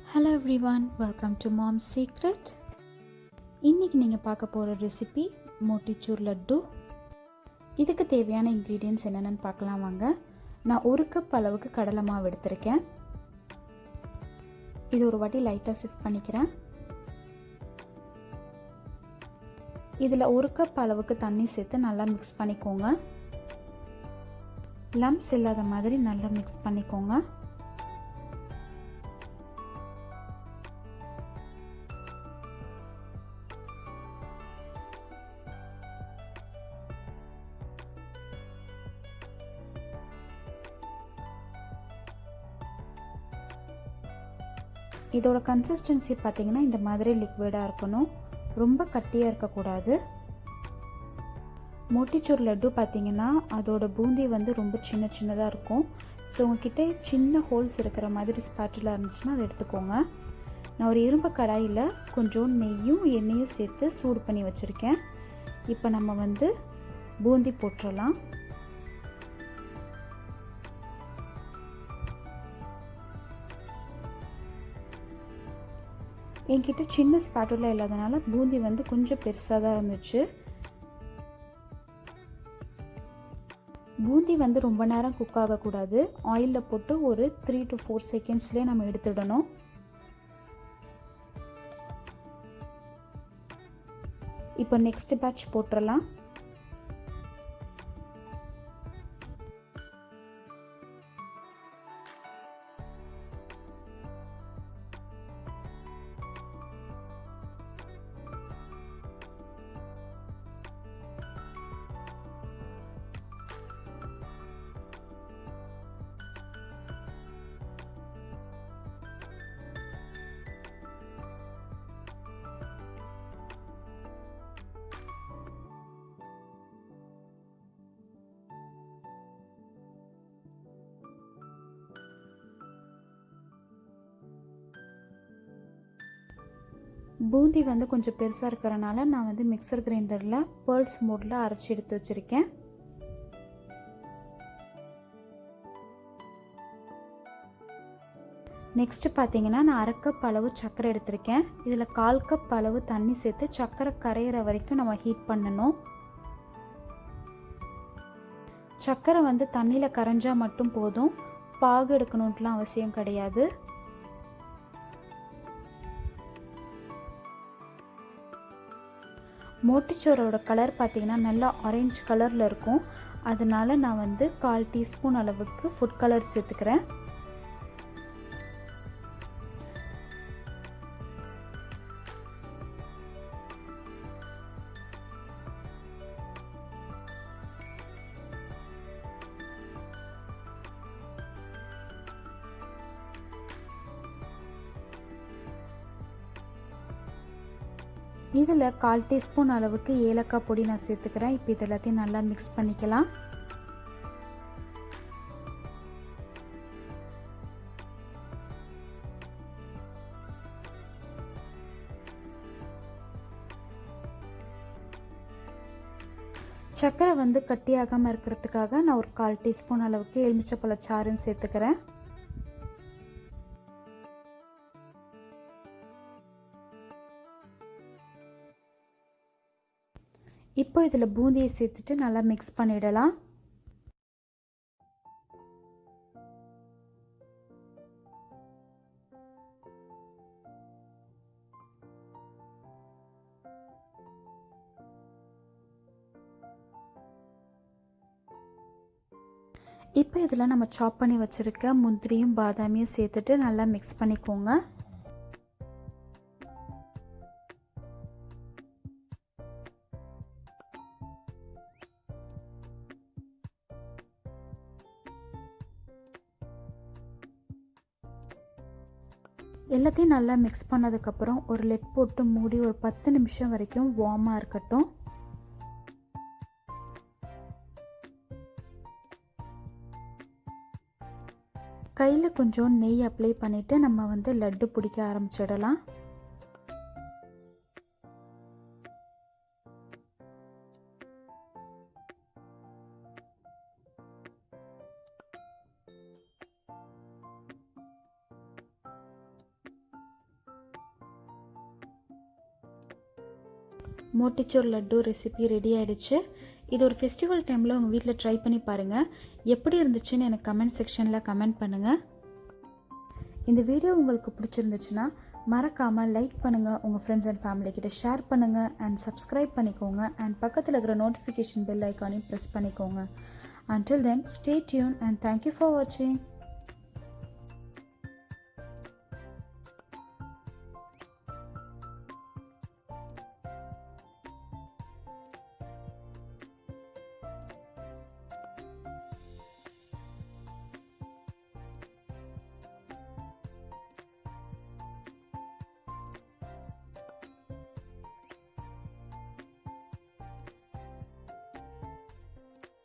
Hello everyone, welcome to Mom's Secret. இன்னைக்கு நீங்கள் பார்க்க போகிற ரெசிபி மோட்டிச்சூர் லட்டு. இதுக்கு தேவையான இன்க்ரீடியன்ட்ஸ் என்னென்னு பார்க்கலாம் வாங்க. நான் 1 கப் அளவுக்கு கடலை மாவு எடுத்திருக்கேன். இது ஒரு வாட்டி லைட்டாக சிஃப்ட் பண்ணிக்கிறேன். இதில் 1 கப் அளவுக்கு தண்ணி சேர்த்து நல்லா மிக்ஸ் பண்ணிக்கோங்க. லம்ப்ஸ் இல்லாத மாதிரி நல்லா மிக்ஸ் பண்ணிக்கோங்க. இதோட கன்சிஸ்டன்சி பார்த்திங்கன்னா இந்த மாதிரி லிக்விடாக இருக்கணும், ரொம்ப கட்டியாக இருக்கக்கூடாது. மோட்டிச்சூர் லட்டு பார்த்திங்கன்னா அதோட பூந்தி ரொம்ப சின்ன சின்னதாக இருக்கும். ஸோ உங்ககிட்ட சின்ன ஹோல்ஸ் இருக்கிற மாதிரி ஸ்பாட்டில் இருந்துச்சுன்னா அதை எடுத்துக்கோங்க. நான் ஒரு இரும்பு கடாயில் கொஞ்சம் நெய்யும் எண்ணெயும் சேர்த்து சூடு பண்ணி வச்சுருக்கேன். இப்போ நம்ம பூந்தி போட்டுடலாம். என்கிட்ட சின்ன ஸ்பாட்டுலா இல்லாதனால பூந்தி கொஞ்சம் பெருசாக தான் இருந்துச்சு. பூந்தி ரொம்ப நேரம் குக் ஆகக்கூடாது. ஆயிலில் போட்டு ஒரு 3 to 4 செகண்ட்ஸ்லேயே நம்ம எடுத்துடணும். இப்போ நெக்ஸ்ட் பேட்ச் போட்டுடலாம். பூந்தி கொஞ்சம் பெருசாக இருக்கிறனால நான் மிக்சர் கிரைண்டரில் பேர்ல்ஸ் மோடில் அரைச்சி எடுத்து வச்சுருக்கேன். நெக்ஸ்ட்டு பார்த்தீங்கன்னா நான் 1/2 கப் அளவு சர்க்கரை எடுத்திருக்கேன். இதில் 1/4 கப் அளவு தண்ணி சேர்த்து சர்க்கரை கரையிற வரைக்கும் நம்ம ஹீட் பண்ணணும். சர்க்கரை தண்ணியில் கரைஞ்சால் மட்டும் போதும், பாகு எடுக்கணுன்ட்டுலாம் அவசியம் கிடையாது. மோட்டிச்சோரோட கலர் பார்த்திங்கன்னா நல்லா ஆரஞ்சு கலரில் இருக்கும். அதனால நான் 1/4 டீஸ்பூன் அளவுக்கு ஃபுட் கலர் சேர்த்துக்கிறேன். இதில் 1/4 டீஸ்பூன் அளவுக்கு ஏலக்காய் பொடி நான் சேர்த்துக்கிறேன். இப்போ இது எல்லாத்தையும் நல்லா மிக்ஸ் பண்ணிக்கலாம். சர்க்கரை கட்டியாகாமல் இருக்கிறதுக்காக நான் ஒரு 1/4 டீஸ்பூன் அளவுக்கு எலுமிச்சப்பழச்சாறும் சேர்த்துக்கிறேன். இப்போ இதில் பூந்தியை சேர்த்துட்டு நல்லா மிக்ஸ் பண்ணிடலாம். இப்போ இதில் நம்ம சாப் பண்ணி வச்சுருக்க முந்திரியும் பாதாமியும் சேர்த்துட்டு நல்லா மிக்ஸ் பண்ணிக்கோங்க. எல்லாத்தையும் நல்லா மிக்ஸ் பண்ணதுக்கப்புறம் ஒரு லெட் போட்டு மூடி ஒரு 10 நிமிஷம் வரைக்கும் வார்மாக இருக்கட்டும். கையில் கொஞ்சம் நெய் அப்ளை பண்ணிவிட்டு நம்ம லட்டு பிடிக்க ஆரம்பிச்சிடலாம். மோட்டிச்சோர் லட்டு ரெசிபி ரெடி ஆகிடுச்சு. இது ஒரு ஃபெஸ்டிவல் டைமில் உங்கள் வீட்டில் ட்ரை பண்ணி பாருங்கள். எப்படி இருந்துச்சுன்னு எனக்கு கமெண்ட் செக்ஷனில் கமெண்ட் பண்ணுங்கள். இந்த வீடியோ உங்களுக்கு பிடிச்சிருந்துச்சுன்னா மறக்காமல் லைக் பண்ணுங்கள், உங்கள் ஃப்ரெண்ட்ஸ் அண்ட் ஃபேமிலி கிட்ட ஷேர் பண்ணுங்கள் அண்ட் சப்ஸ்கிரைப் பண்ணிக்கோங்க அண்ட் பக்கத்தில் இருக்கிற நோட்டிஃபிகேஷன் பெல் ஐக்கானையும் ப்ரெஸ் பண்ணிக்கோங்க. Until then, stay tuned and thank you for watching.